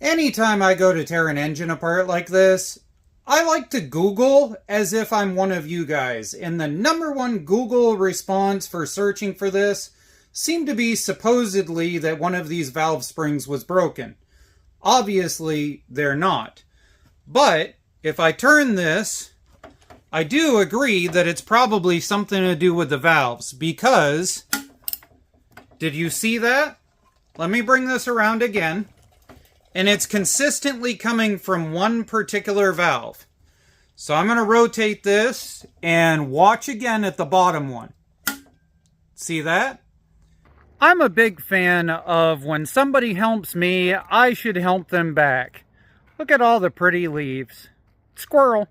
Anytime I go to tear an engine apart like this, I like to Google as if I'm one of you guys, and the number one Google response for searching for this seemed to be supposedly that one of these valve springs was broken. Obviously, they're not. But if I turn this, I do agree that it's probably something to do with the valves, because, did you see that? Let me bring this around again. And it's consistently coming from one particular valve. So I'm going to rotate this and watch again at the bottom one. See that? I'm a big fan of when somebody helps me, I should help them back. Look at all the pretty leaves. Squirrel.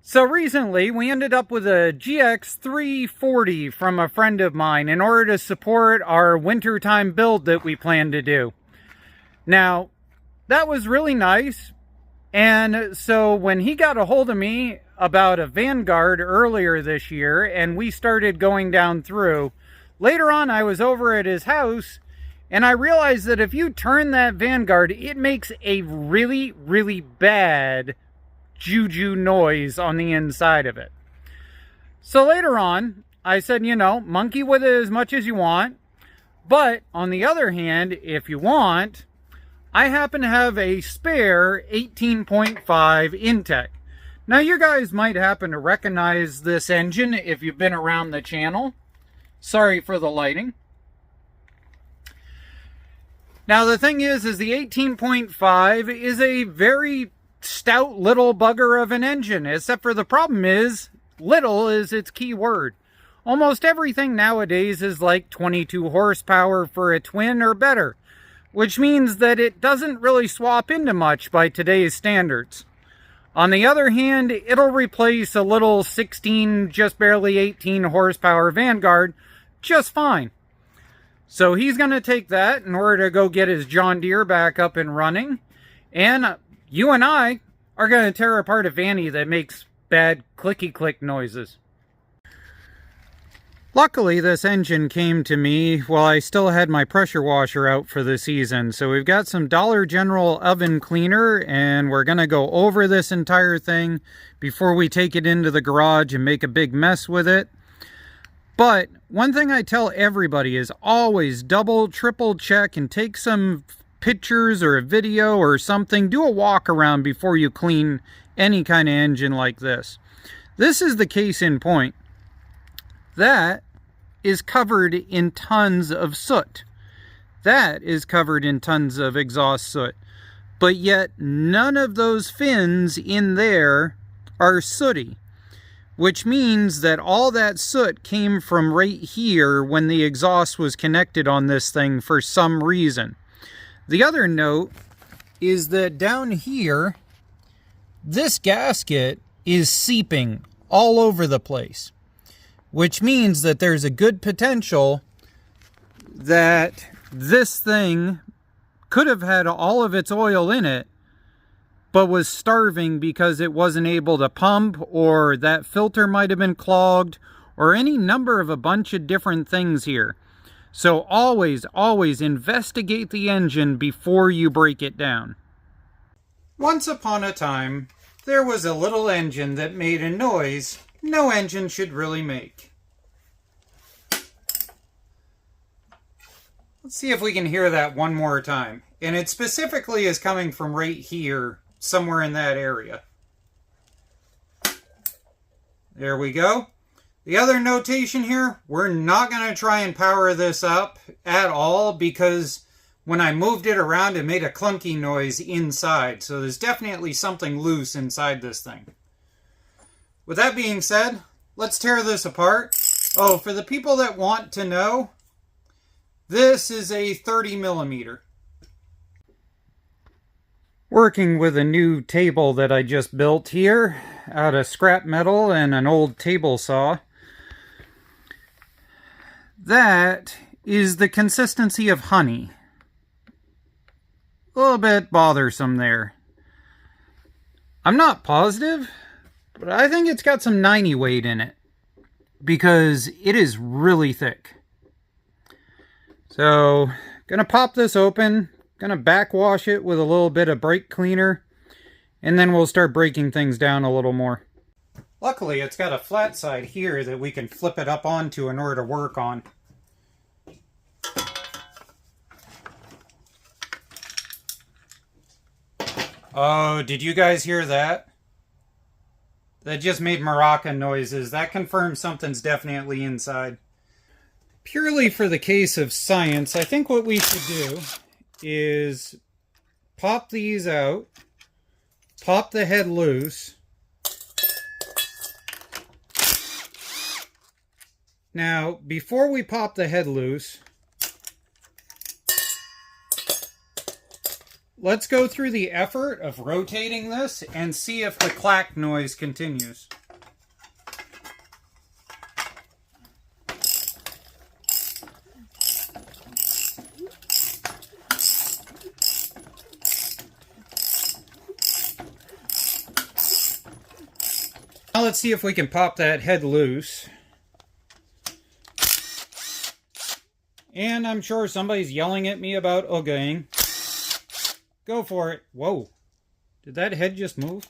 So recently, we ended up with a GX340 from a friend of mine in order to support our wintertime build that we plan to do. Now, that was really nice, and so when he got a hold of me about a Vanguard earlier this year, and we started going down through, later on I was over at his house, and I realized that if you turn that Vanguard, it makes a really, really bad juju noise on the inside of it. So later on, I said, you know, monkey with it as much as you want, but on the other hand, if you want, I happen to have a spare 18.5 Intech. Now you guys might happen to recognize this engine if you've been around the channel. Sorry for the lighting. Now the thing is the 18.5 is a very stout little bugger of an engine, except for the problem is, little is its key word. Almost everything nowadays is like 22 horsepower for a twin or better, which means that it doesn't really swap into much by today's standards. On the other hand, it'll replace a little 16, just barely 18 horsepower Vanguard just fine. So he's going to take that in order to go get his John Deere back up and running. And you and I are going to tear apart a Vanny that makes bad clicky-click noises. Luckily, this engine came to me while I still had my pressure washer out for the season. So we've got some Dollar General oven cleaner, and we're going to go over this entire thing before we take it into the garage and make a big mess with it. But one thing I tell everybody is always double, triple check and take some pictures or a video or something. Do a walk around before you clean any kind of engine like this. This is the case in point. That is covered in tons of soot. That is covered in tons of exhaust soot. But yet none of those fins in there are sooty, which means that all that soot came from right here when the exhaust was connected on this thing for some reason. The other note is that down here, this gasket is seeping all over the place, which means that there's a good potential that this thing could have had all of its oil in it, but was starving because it wasn't able to pump, or that filter might have been clogged, or any number of a bunch of different things here. So always, always investigate the engine before you break it down. Once upon a time, there was a little engine that made a noise no engine should really make. Let's see if we can hear that one more time. And it specifically is coming from right here, somewhere in that area. There we go. The other notation here, we're not going to try and power this up at all, because when I moved it around, it made a clunky noise inside. So there's definitely something loose inside this thing. With that being said, let's tear this apart. Oh, for the people that want to know, this is a 30 millimeter. Working with a new table that I just built here out of scrap metal and an old table saw. That is the consistency of honey. A little bit bothersome there. I'm not positive, but I think it's got some 90 weight in it, because it is really thick. So, gonna pop this open, Gonna backwash it with a little bit of brake cleaner, and then we'll start breaking things down a little more. Luckily, it's got a flat side here that we can flip it up onto in order to work on. Oh, did you guys hear that? That just made maraca noises. That confirms something's definitely inside. Purely for the case of science, I think what we should do is pop these out, pop the head loose. Now, before we pop the head loose, let's go through the effort of rotating this and see if the clack noise continues. Now let's see if we can pop that head loose. And I'm sure somebody's yelling at me about oogling. Go for it. Whoa. Did that head just move?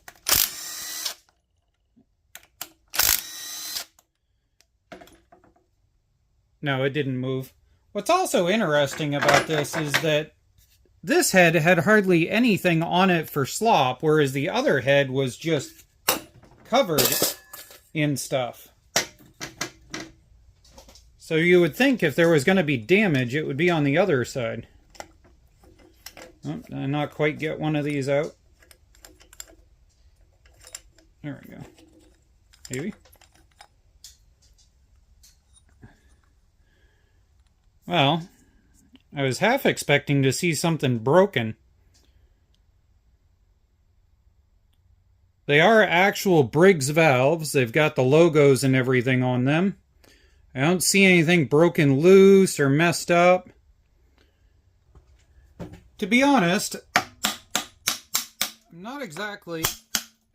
No, it didn't move. What's also interesting about this is that this head had hardly anything on it for slop, whereas the other head was just covered in stuff. So you would think if there was going to be damage, it would be on the other side. Oh, did I not quite get one of these out? There we go. Maybe. Well, I was half expecting to see something broken. They are actual Briggs valves. They've got the logos and everything on them. I don't see anything broken loose or messed up. To be honest, I'm not exactly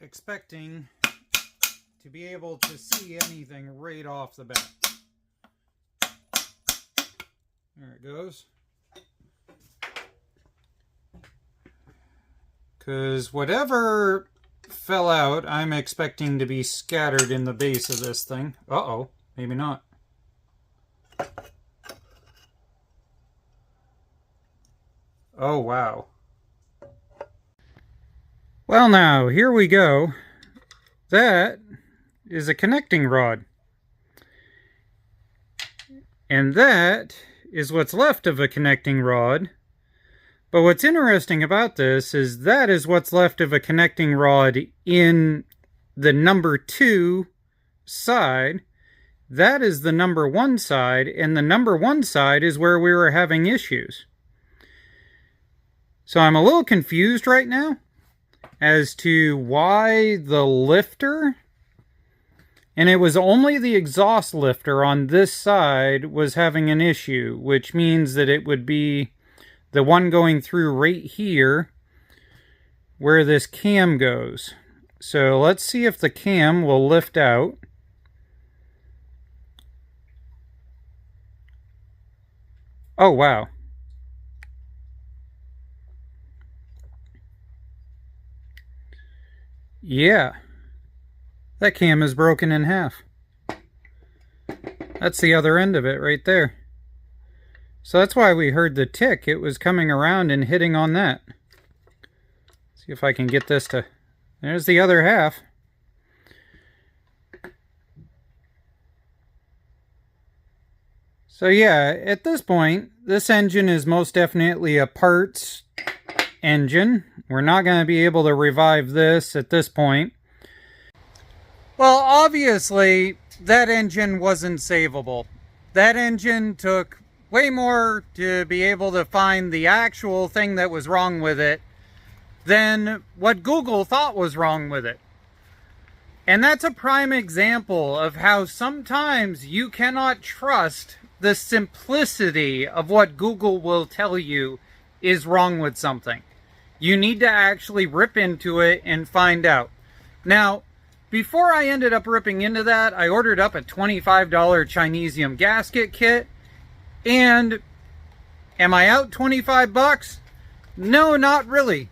expecting to be able to see anything right off the bat. There it goes. Because whatever fell out, I'm expecting to be scattered in the base of this thing. Uh-oh, maybe not. Oh, wow. Well, now, here we go. That is a connecting rod. And that is what's left of a connecting rod. But what's interesting about this is that is what's left of a connecting rod in the number 2 side. That is the number 1 side, and the number 1 side is where we were having issues. So I'm a little confused right now as to why the lifter, and it was only the exhaust lifter on this side was having an issue, which means that it would be the one going through right here where this cam goes. So let's see if the cam will lift out. Oh, wow. Yeah, that cam is broken in half. That's the other end of it right there. So that's why we heard the tick. It was coming around and hitting on that. See if I can get this to... There's the other half. So yeah, at this point, this engine is most definitely a parts engine. We're not going to be able to revive this at this point. Well, obviously, that engine wasn't savable. That engine took way more to be able to find the actual thing that was wrong with it than what Google thought was wrong with it. And that's a prime example of how sometimes you cannot trust the simplicity of what Google will tell you is wrong with something. You need to actually rip into it and find out. Now, before I ended up ripping into that, I ordered up a $25 Chinesium gasket kit. And am I out 25 bucks? No, not really.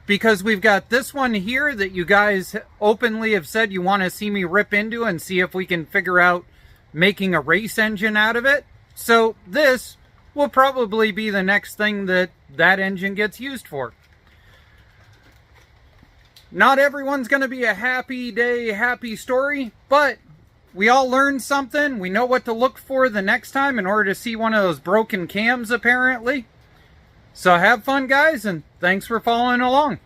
Because we've got this one here that you guys openly have said you want to see me rip into and see if we can figure out making a race engine out of it. So this will probably be the next thing that engine gets used for. Not everyone's going to be a happy day, happy story, but we all learned something. We know what to look for the next time in order to see one of those broken cams, apparently. So have fun, guys, and thanks for following along.